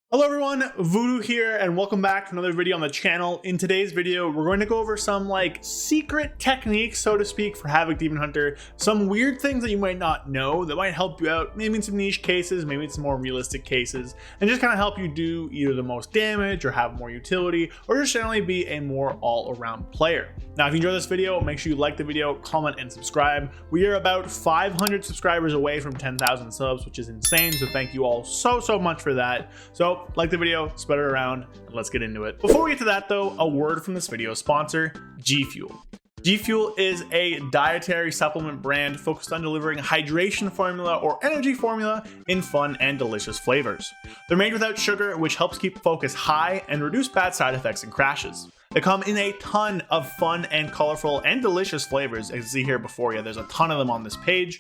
Hello everyone, Voodoo here, and welcome back to another video on the channel. In today's video, we're going to go over some secret techniques, so to speak, for Havoc Demon Hunter. Some weird things that you might not know that might help you out, maybe in some niche cases, maybe in some more realistic cases, and just kind of help you do either the most damage or have more utility, or just generally be a more all-around player. Now, if you enjoyed this video, make sure you like the video, comment, and subscribe. We are about 500 subscribers away from 10,000 subs, which is insane, so thank you all so much for that. So like the video, spread it around, and let's get into it. Before we get to that though, a word from this video sponsor, G Fuel. G Fuel is a dietary supplement brand focused on delivering hydration formula or energy formula in fun and delicious flavors. They're made without sugar, which helps keep focus high and reduce bad side effects and crashes. They come in a ton of fun and colorful and delicious flavors, as you see here before you. There's a ton of them on this page,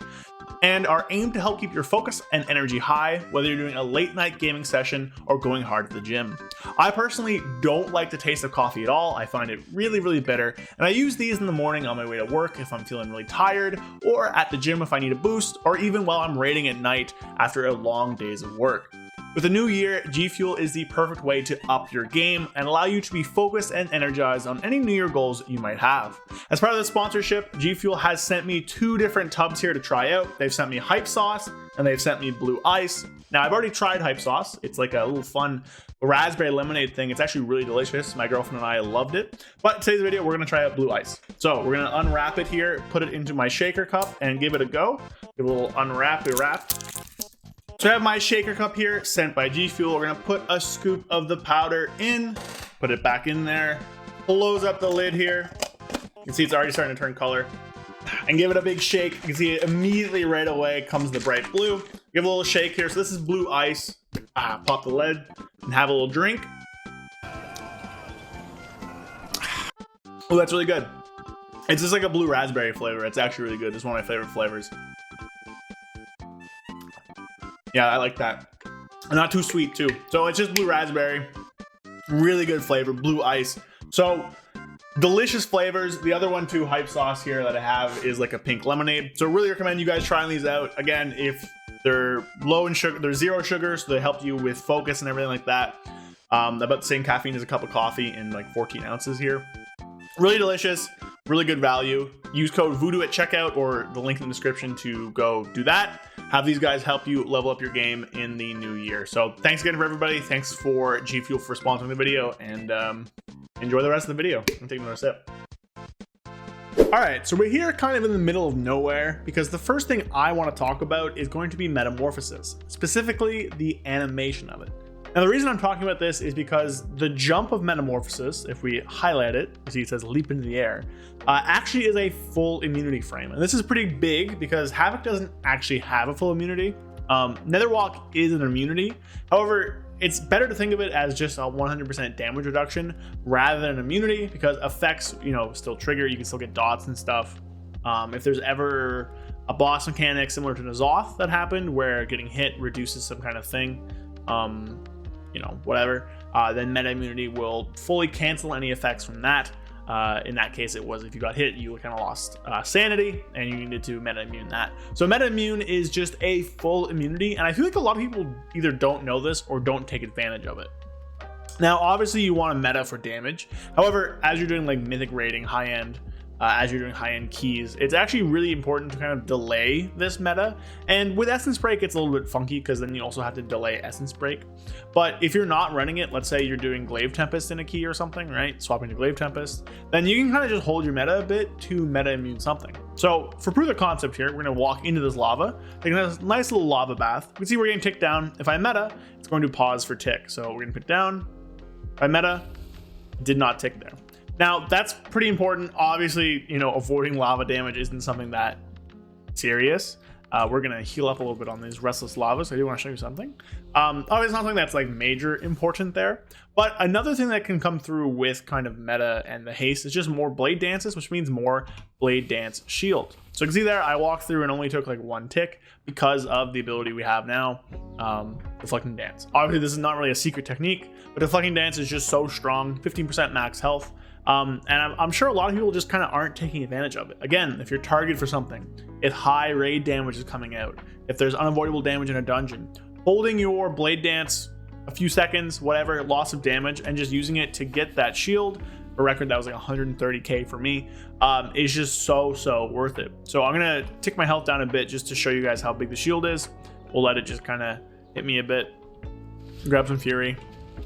and are aimed to help keep your focus and energy high, whether you're doing a late night gaming session or going hard at the gym. I personally don't like the taste of coffee at all. I find it really bitter, and I use these in the morning on my way to work if I'm feeling really tired, or at the gym if I need a boost, or even while I'm raiding at night after a long days of work. With the new year, G Fuel is the perfect way to up your game and allow you to be focused and energized on any New Year goals you might have. As part of the sponsorship, G Fuel has sent me 2 different tubs here to try out. They've sent me Hype Sauce and they've sent me Blue Ice. Now, I've already tried Hype Sauce. It's like a little fun raspberry lemonade thing. It's actually really delicious. My girlfriend and I loved it. But in today's video, we're gonna try out Blue Ice. So we're gonna unwrap it here, put it into my shaker cup and give it a go. Give it a little unwrap. So I have my shaker cup here, sent by G Fuel. We're gonna put a scoop of the powder in, put it back in there, close up the lid here. You can see it's already starting to turn color. And give it a big shake. You can see it immediately right away comes the bright blue. Give it a little shake here. So this is Blue Ice. Pop the lid and have a little drink. Oh, that's really good. It's just like a blue raspberry flavor. It's actually really good. It's one of my favorite flavors. Yeah, I like that. Not too sweet too. So it's just blue raspberry. Really good flavor, Blue Ice. So delicious flavors. The other one too, Hype Sauce here that I have is like a pink lemonade. So really recommend you guys trying these out. Again, if they're low in sugar, they're 0 sugar, so they help you with focus and everything like that. About the same caffeine as a cup of coffee in like 14 ounces here. Really delicious, really good value. Use code Voodoo at checkout or the link in the description to go do that. Have these guys help you level up your game in the new year. So thanks again for everybody. Thanks for G Fuel for sponsoring the video, and enjoy the rest of the video. I'm taking another sip. All right, so we're here kind of in the middle of nowhere because the first thing I want to talk about is going to be Metamorphosis, specifically the animation of it. Now, the reason I'm talking about this is because the jump of Metamorphosis, if we highlight it, you see it says leap into the air, actually is a full immunity frame. And this is pretty big because Havoc doesn't actually have a full immunity. Netherwalk is an immunity. However, it's better to think of it as just a 100% damage reduction rather than an immunity, because effects, still trigger. You can still get dots and stuff. If there's ever a boss mechanic similar to N'Zoth that happened where getting hit reduces some kind of thing, whatever, then meta immunity will fully cancel any effects from that. In that case, it was if you got hit, you kind of lost sanity and you needed to meta immune that. So meta immune is just a full immunity, and I feel like a lot of people either don't know this or don't take advantage of it. Now, obviously you want to meta for damage. However, as you're doing like mythic raiding, high end, as you're doing high-end keys, it's actually really important to kind of delay this meta. And with Essence Break, it's a little bit funky because then you also have to delay Essence Break. But if you're not running it, let's say you're doing Glaive Tempest in a key or something, right? Swapping to Glaive Tempest, then you can kind of just hold your meta a bit to meta immune something. So for proof of concept here, we're going to walk into this lava, taking a nice little lava bath. You can see we're getting ticked down. If I meta, it's going to pause for tick. So we're going to pick down. If I meta, did not tick there. Now, that's pretty important. Obviously, avoiding lava damage isn't something that serious. We're going to heal up a little bit on these restless lavas. I do want to show you something. Obviously, it's not something that's like major important there. But another thing that can come through with kind of meta and the haste is just more blade dances, which means more blade dance shield. So you can see there, I walked through and only took like 1 tick because of the ability we have now, Deflecting Dance. Obviously, this is not really a secret technique, but Deflecting Dance is just so strong, 15% max health. And I'm sure a lot of people just kind of aren't taking advantage of it. Again, if you're targeted for something, if high raid damage is coming out, if there's unavoidable damage in a dungeon, holding your Blade Dance a few seconds, whatever, loss of damage, and just using it to get that shield. For record, that was like 130k for me. Is just so worth it. So I'm gonna tick my health down a bit just to show you guys how big the shield is. We'll let it just kind of hit me a bit, grab some fury,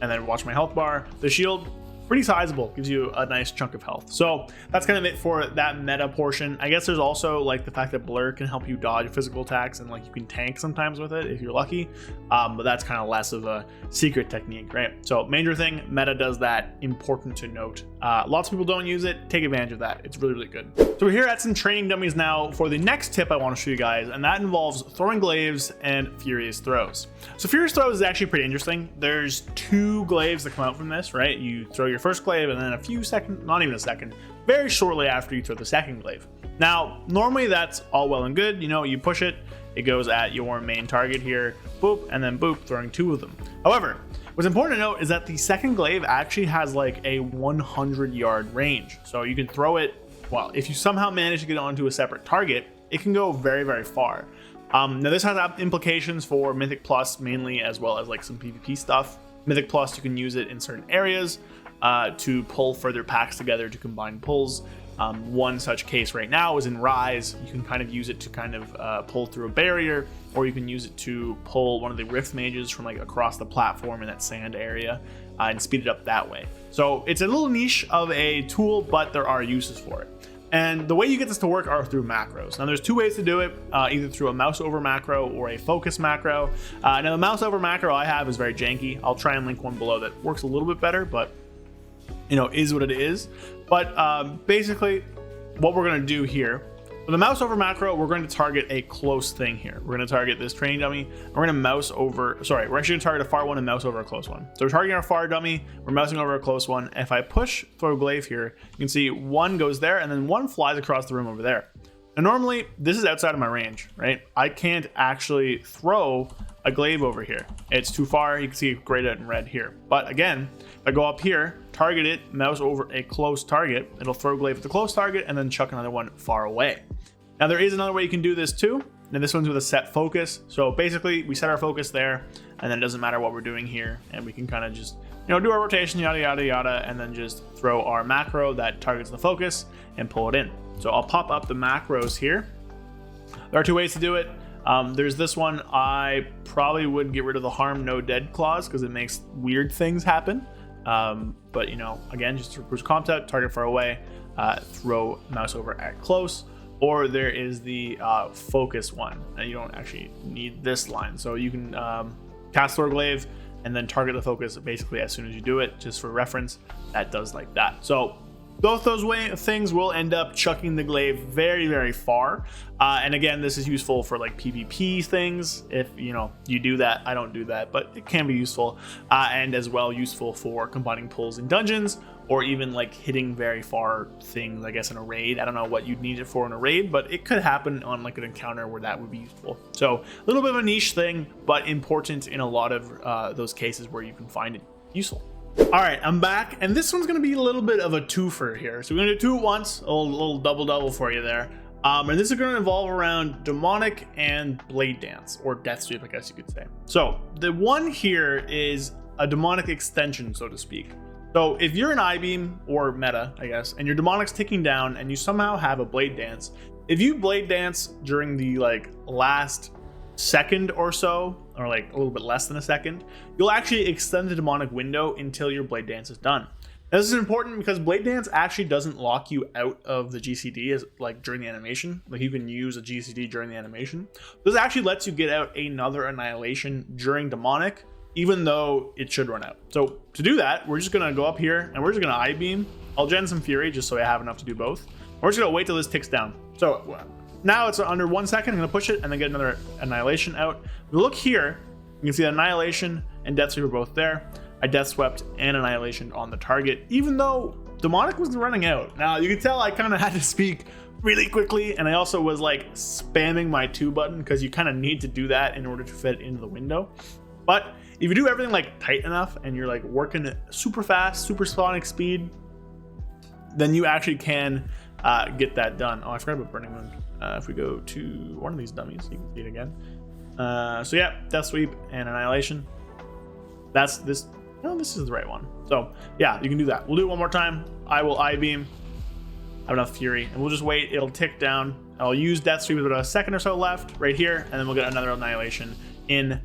and then watch my health bar. The shield, pretty sizable, gives you a nice chunk of health. So that's kind of it for that meta portion. I guess there's also like the fact that blur can help you dodge physical attacks, and like you can tank sometimes with it if you're lucky, but that's kind of less of a secret technique, right? So major thing, meta does that, important to note. Lots of people don't use it. Take advantage of that. It's really good. So we're here at some training dummies now for the next tip I want to show you guys, and that involves throwing glaives and furious throws. So furious throws is actually pretty interesting. There's 2 glaives that come out from this, right? You throw your first glaive, and then a few seconds, not even a second, very shortly after you throw the second glaive. Now, normally that's all well and good. You know, you push it, it goes at your main target here, boop, and then boop, throwing 2 of them. However, what's important to note is that the second glaive actually has like a 100-yard range. So you can throw it, well, if you somehow manage to get onto a separate target, it can go very far. Now this has implications for Mythic Plus mainly, as well as like some PvP stuff. Mythic Plus, you can use it in certain areas to pull further packs together to combine pulls. One such case right now is in Rise. You can kind of use it to kind of pull through a barrier, or you can use it to pull one of the Rift Mages from like across the platform in that sand area and speed it up that way. So it's a little niche of a tool, but there are uses for it. And the way you get this to work are through macros. Now there's 2 ways to do it, either through a Mouseover macro or a focus macro. Now the Mouseover macro I have is very janky. I'll try and link one below that works a little bit better, but you know, is what it is. But basically what we're going to do here with the Mouseover macro, we're going to target a close thing here. We're going to target this training dummy. We're going to mouse over, sorry, we're actually going to target a far one and mouse over a close one. So we're targeting our far dummy, we're mousing over a close one. If I push Throw Glaive here, you can see 1 goes there and then 1 flies across the room over there. Now normally this is outside of my range, right? I can't actually throw a glaive over here. It's too far. You can see it grayed out in red here. But again, if I go up here, target it, mouse over a close target, it'll throw glaive at the close target and then chuck another one far away. Now there is another way you can do this too. And this one's with a set focus. So basically we set our focus there, and then it doesn't matter what we're doing here, and we can kind of just, you know, do our rotation, yada yada, and then just throw our macro that targets the focus and pull it in. So I'll pop up the macros here. There are 2 ways to do it. There's this one. I probably would get rid of the harm no dead clause because it makes weird things happen. But you know, again, just push comp out, target far away, throw mouse over at close. Or there is the focus one, and you don't actually need this line. So you can cast Throw Glaive and then target the focus basically as soon as you do it. Just for reference, that does like that. So both those things will end up chucking the glaive very far. And again, this is useful for like PvP things. If you know you do that, I don't do that, but it can be useful, and as well useful for combining pulls in dungeons, or even like hitting very far things, I guess, in a raid. I don't know what you'd need it for in a raid, but it could happen on like an encounter where that would be useful. So a little bit of a niche thing, but important in a lot of those cases where you can find it useful. All right, I'm back, and this one's going to be a little bit of a twofer here. So we're going to do 2 at once, a little double for you there. And this is going to involve around Demonic and Blade Dance, or Death Sweep, I guess you could say. So the one here is a Demonic extension, so to speak. So if you're an I-Beam, or meta, I guess, and your Demonic's ticking down, and you somehow have a Blade Dance, if you Blade Dance during the like last second or so, or like a little bit less than a second, you'll actually extend the Demonic window until your Blade Dance is done. Now, this is important because Blade Dance actually doesn't lock you out of the GCD as like during the animation. Like you can use a GCD during the animation. This actually lets you get out another Annihilation during Demonic, even though it should run out. So to do that, we're just gonna go up here and we're just gonna I-Beam. I'll gen some Fury just so I have enough to do both. We're just gonna wait till this ticks down. So now it's under 1 second. I'm gonna push it and then get another Annihilation out. If you look here, you can see Annihilation and Death Sweep are both there. I Death Swept and Annihilation on the target, even though Demonic was running out. Now you can tell I kind of had to speak really quickly, and I also was like spamming my 2 button because you kind of need to do that in order to fit into the window. But if you do everything like tight enough and you're like working at super fast, supersonic speed, then you actually can get that done. Oh, I forgot about Burning Moon. If we go to one of these dummies, you can see it again. So yeah, Death Sweep and Annihilation. That's this. No, this is the right one. So yeah, you can do that. We'll do it one more time. I will I-beam. I have enough fury, and we'll just wait. It'll tick down. I'll use Death Sweep with about a second or so left right here, and then we'll get another Annihilation in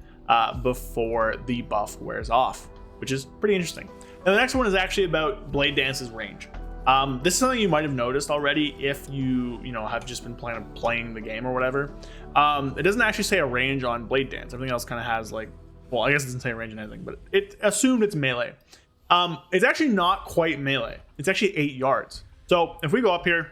before the buff wears off, which is pretty interesting. Now the next one is actually about Blade Dance's range. This is something you might have noticed already if you have just been playing the game or whatever. It doesn't actually say a range on Blade Dance. Everything else kind of has like, well, I guess it doesn't say a range on anything, but it assumed it's melee. It's actually not quite melee. It's actually 8 yards. So if we go up here,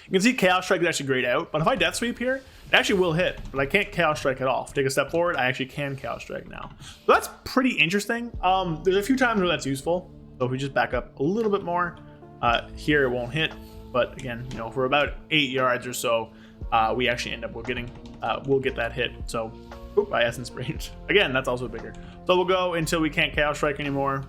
you can see Chaos Strike is actually grayed out, but if I Death Sweep here, it actually will hit, but I can't Chaos Strike at all. If I take a step forward, I actually can Chaos Strike now. So that's pretty interesting. There's a few times where that's useful. So if we just back up a little bit more, here it won't hit, but again, for about 8 yards or so, we actually end up we'll get that hit. So by Essence Range. Again, that's also bigger. So we'll go until we can't Chaos Strike anymore.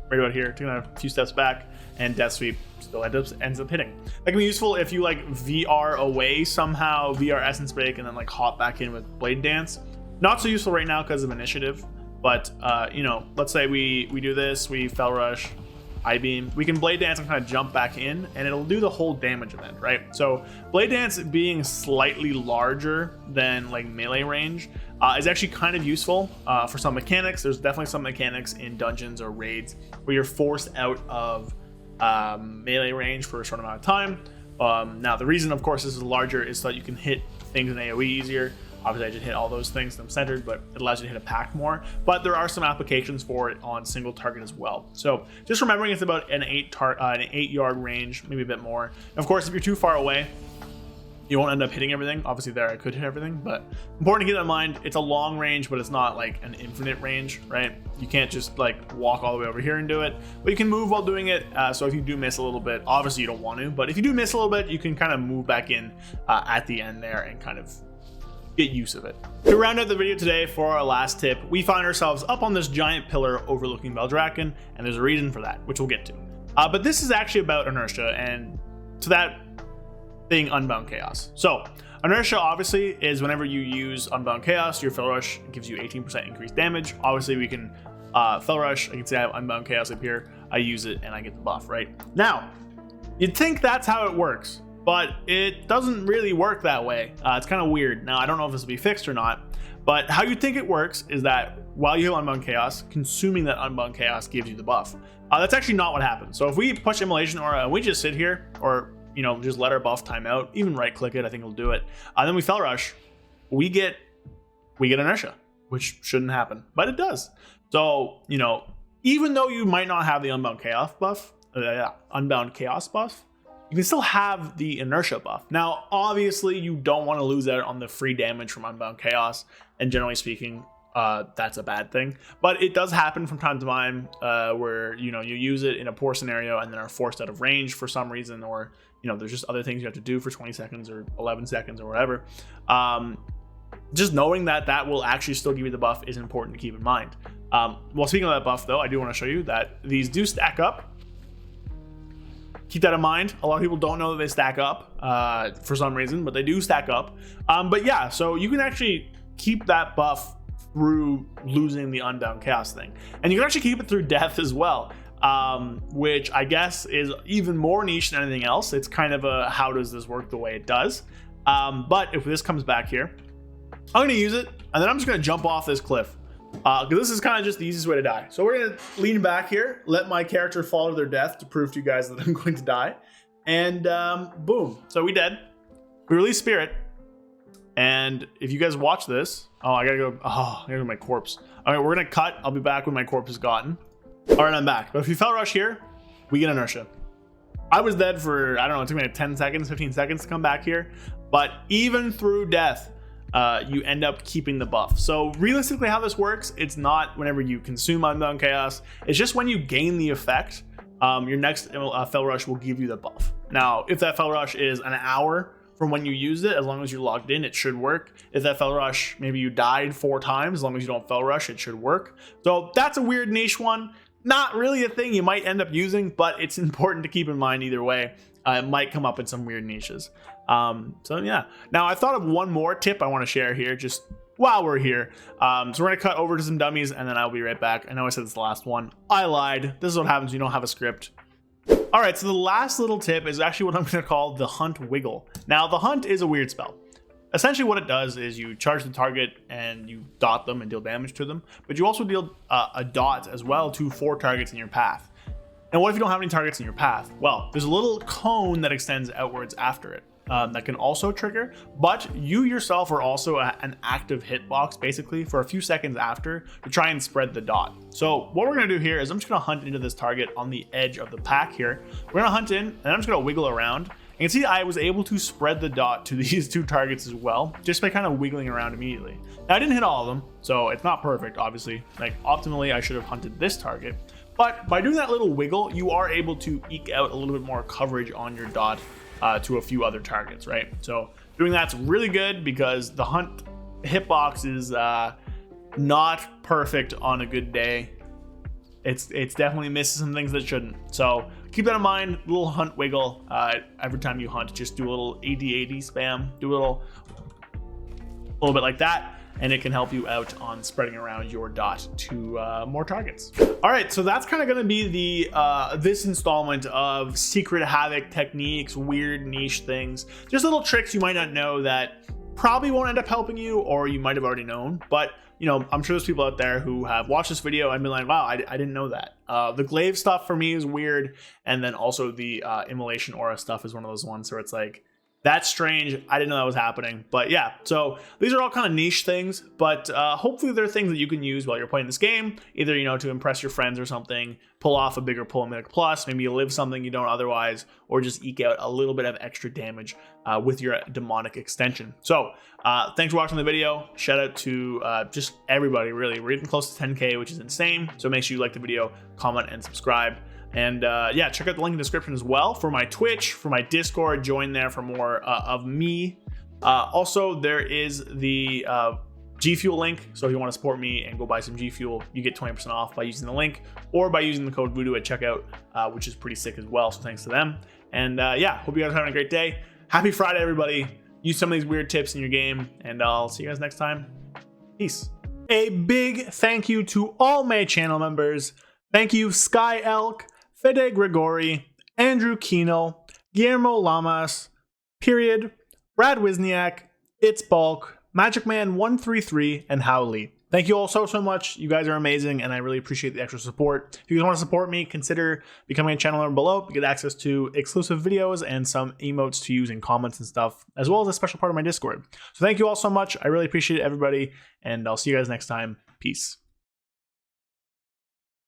Right about here, taking a few steps back, and Death Sweep still ends up hitting. That can be useful if you like VR away somehow, VR Essence Break, and then like hop back in with Blade Dance. Not so useful right now because of initiative, but let's say we do this, we Fel Rush, I-beam, we can Blade Dance and kind of jump back in, and it'll do the whole damage event, right? So Blade Dance being slightly larger than like melee range is actually kind of useful for some mechanics. There's definitely some mechanics in dungeons or raids where you're forced out of melee range for a short amount of time. Now the reason, of course, this is larger is so that you can hit things in AoE easier. Obviously, I just hit all those things that I'm centered, but it allows you to hit a pack more. But there are some applications for it on single target as well. So just remembering it's about an 8 yard range, maybe a bit more. And of course, if you're too far away, you won't end up hitting everything. Obviously, there I could hit everything, but important to keep that in mind. It's a long range, but it's not like an infinite range, right? You can't just like walk all the way over here and do it, but you can move while doing it. So if you do miss a little bit, obviously you don't want to, but if you do miss a little bit, you can kind of move back in at the end there and kind of get use of it. To round out the video today for our last tip, we find ourselves up on this giant pillar overlooking Valdrakken, and there's a reason for that, which we'll get to. But this is actually about Inertia, and to that thing, Unbound Chaos. So Inertia obviously is whenever you use Unbound Chaos, your Fel Rush gives you 18% increased damage. Obviously we can Fel Rush, I can say I have Unbound Chaos up here, I use it and I get the buff, right? Now, you'd think that's how it works, but it doesn't really work that way. It's kind of weird. Now, I don't know if this will be fixed or not, but how you think it works is that while you have Unbound Chaos, consuming that Unbound Chaos gives you the buff. That's actually not what happens. So if we push Immolation Aura and we just sit here, or just let our buff time out, even right click it, I think it'll do it. Then we Fel Rush, we get Inertia, which shouldn't happen, but it does. So, even though you might not have the Unbound Chaos buff, you can still have the Inertia buff. Now, obviously, you don't want to lose out on the free damage from Unbound Chaos, and generally speaking, that's a bad thing. But it does happen from time to time where you use it in a poor scenario and then are forced out of range for some reason, or there's just other things you have to do for 20 seconds or 11 seconds or whatever. Just knowing that will actually still give you the buff is important to keep in mind. Well, speaking of that buff, though, I do want to show you that these do stack up. Keep that in mind. A lot of people don't know that they stack up for some reason, but they do stack up. But yeah, so you can actually keep that buff through losing the Unbound Chaos thing. And you can actually keep it through death as well, which I guess is even more niche than anything else. It's kind of a how does this work the way it does. But if this comes back here, I'm going to use it, and then I'm just going to jump off this cliff. Because this is kind of just the easiest way to die. So we're going to lean back here, let my character fall to their death to prove to you guys that I'm going to die. And boom. So we dead. We release Spirit. And if you guys watch this, I gotta go to my corpse. All right, we're going to cut. I'll be back when my corpse is gotten. All right, I'm back. But if you Fel Rush here, we get Inertia. I was dead for, I don't know, it took me like 10 seconds, 15 seconds to come back here. But even through death, you end up keeping the buff. So realistically how this works, it's not whenever you consume Unbound Chaos, it's just when you gain the effect, your next Fel Rush will give you the buff. Now, if that Fel Rush is an hour from when you used it, as long as you're logged in, it should work. If that Fel Rush, maybe you died 4 times, as long as you don't Fel Rush, it should work. So that's a weird niche one. Not really a thing you might end up using, but it's important to keep in mind either way. It might come up in some weird niches. So yeah. Now I thought of one more tip I want to share here, just while we're here. So we're gonna cut over to some dummies and then I'll be right back. I know I said it's the last one. I lied. This is what happens when you don't have a script. All right, so the last little tip is actually what I'm gonna call the Hunt Wiggle. Now, the Hunt is a weird spell. Essentially what it does is you charge the target and you dot them and deal damage to them, but you also deal a dot as well to 4 targets in your path. And what if you don't have any targets in your path? Well, there's a little cone that extends outwards after it that can also trigger, but you yourself are also an active hitbox basically for a few seconds after to try and spread the dot. So what we're gonna do here is I'm just gonna hunt into this target on the edge of the pack here. We're gonna hunt in and I'm just gonna wiggle around. You can see I was able to spread the dot to these 2 targets as well, just by kind of wiggling around immediately. Now I didn't hit all of them, so it's not perfect, obviously. Like optimally, I should have hunted this target, but by doing that little wiggle, you are able to eke out a little bit more coverage on your dot to a few other targets, right? So doing that's really good because the Hunt hitbox is not perfect on a good day. It's definitely missing some things that shouldn't. So keep that in mind. Little Hunt wiggle every time you hunt. Just do a little AD spam. Do a little bit like that, and it can help you out on spreading around your dot to more targets. All right, so that's kind of going to be the this installment of secret Havoc techniques, weird niche things, just little tricks you might not know that probably won't end up helping you, or you might have already known, but you know, I'm sure there's people out there who have watched this video and been like, wow, I didn't know that. The glaive stuff for me is weird. And then also the immolation aura stuff is one of those ones where it's like, that's strange. I didn't know that was happening. But yeah, so these are all kind of niche things, but hopefully they're things that you can use while you're playing this game, either, you know, to impress your friends or something, pull off a bigger pull and plus, maybe you live something you don't otherwise, or just eke out a little bit of extra damage with your demonic extension. So thanks for watching the video. Shout out to just everybody, really. We're getting close to 10K, which is insane. So make sure you like the video, comment, and subscribe. And yeah, check out the link in the description as well for my Twitch, for my Discord. Join there for more of me. Also, there is the G Fuel link. So if you want to support me and go buy some G Fuel, you get 20% off by using the link or by using the code Voodoo at checkout, which is pretty sick as well. So thanks to them. And yeah, hope you guys are having a great day. Happy Friday, everybody. Use some of these weird tips in your game, and I'll see you guys next time. Peace. A big thank you to all my channel members. Thank you, Sky Elk, Fede Gregori, Andrew Kino, Guillermo Lamas, Period, Brad Wisniak, It's Bulk, Magic Man 133, and Howley. Thank you all so much. You guys are amazing, and I really appreciate the extra support. If you guys want to support me, consider becoming a channel member below to get access to exclusive videos and some emotes to use in comments and stuff, as well as a special part of my Discord. So thank you all so much. I really appreciate it, everybody, and I'll see you guys next time. Peace.